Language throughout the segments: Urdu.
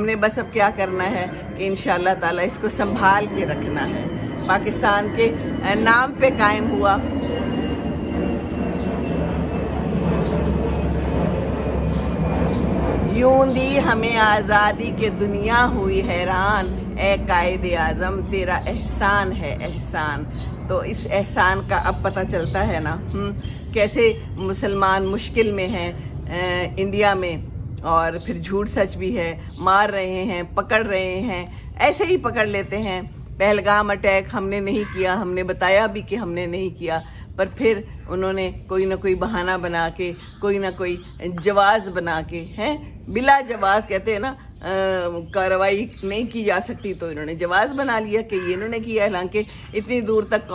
ہم نے بس اب کیا کرنا ہے کہ انشاءاللہ تعالی اس کو سنبھال کے رکھنا ہے. پاکستان کے نام پہ قائم ہوا. یوں دی ہمیں آزادی کے دنیا ہوئی حیران، اے قائد اعظم تیرا احسان ہے احسان. تو اس احسان کا اب پتہ چلتا ہے نا کیسے مسلمان مشکل میں ہیں انڈیا میں، اور پھر جھوٹ سچ بھی ہے، مار رہے ہیں، پکڑ رہے ہیں، ایسے ہی پکڑ لیتے ہیں. پہلگام اٹیک ہم نے نہیں کیا، ہم نے بتایا بھی کہ ہم نے نہیں کیا، پر پھر انہوں نے کوئی نہ کوئی بہانہ بنا کے، کوئی نہ کوئی جواز بنا کے ہیں، بلا جواز کہتے ہیں نا کارروائی نہیں کی جا سکتی، تو انہوں نے جواز بنا لیا کہ یہ انہوں نے کیا. حالانکہ اتنی دور تک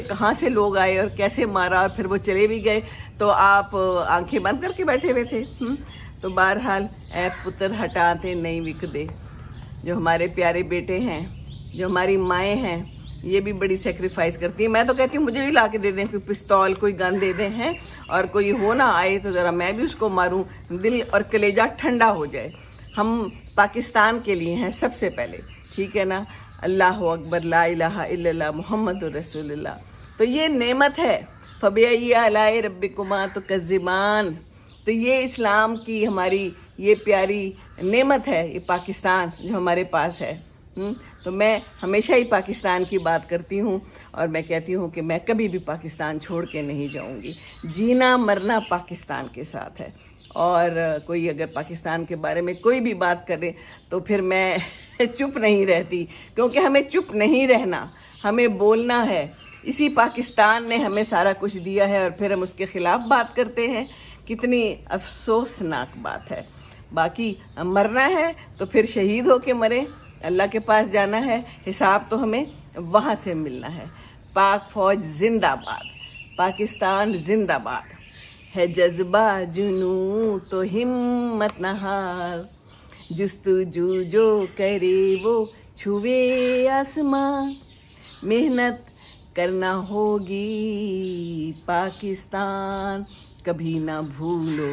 کہاں سے لوگ آئے اور کیسے مارا، اور پھر وہ چلے بھی گئے تو آپ آنکھیں بند کر کے بیٹھے ہوئے تھے. تو بہرحال اے پتر ہٹاتے نہیں وکدے، جو ہمارے پیارے بیٹے ہیں، جو ہماری مائیں ہیں، یہ بھی بڑی سیکریفائز کرتی ہیں. میں تو کہتی ہوں مجھے بھی لا کے دے دیں کوئی پستول، کوئی گن دے دیں ہیں، اور کوئی ہو نہ آئے تو ذرا میں بھی اس کو ماروں، دل اور کلیجہ ٹھنڈا ہو جائے. ہم پاکستان کے لیے ہیں سب سے پہلے، ٹھیک ہے نا. اللہ اکبر، لا الہ الا اللہ محمد رسول اللہ. تو یہ نعمت ہے. فَبِأَيِّ آلَاءِ رَبِّكُمَا تُكَذِّبَانِ. تو یہ اسلام کی ہماری یہ پیاری نعمت ہے، یہ پاکستان جو ہمارے پاس ہے. تو میں ہمیشہ ہی پاکستان کی بات کرتی ہوں، اور میں کہتی ہوں کہ میں کبھی بھی پاکستان چھوڑ کے نہیں جاؤں گی. جینا مرنا پاکستان کے ساتھ ہے. اور کوئی اگر پاکستان کے بارے میں کوئی بھی بات کرے تو پھر میں چپ نہیں رہتی، کیونکہ ہمیں چپ نہیں رہنا، ہمیں بولنا ہے. اسی پاکستان نے ہمیں سارا کچھ دیا ہے، اور پھر ہم اس کے خلاف بات کرتے ہیں. کتنی افسوسناک بات ہے. باقی مرنا ہے تو پھر شہید ہو کے مریں، اللہ کے پاس جانا ہے، حساب تو ہمیں وہاں سے ملنا ہے. پاک فوج زندہ باد، پاکستان زندہ باد. ہے جذبہ جنوں تو ہمت نہ ہار، جستجو جو کرے وہ چھوے آسمان. محنت کرنا ہوگی پاکستان، کبھی نہ بھولو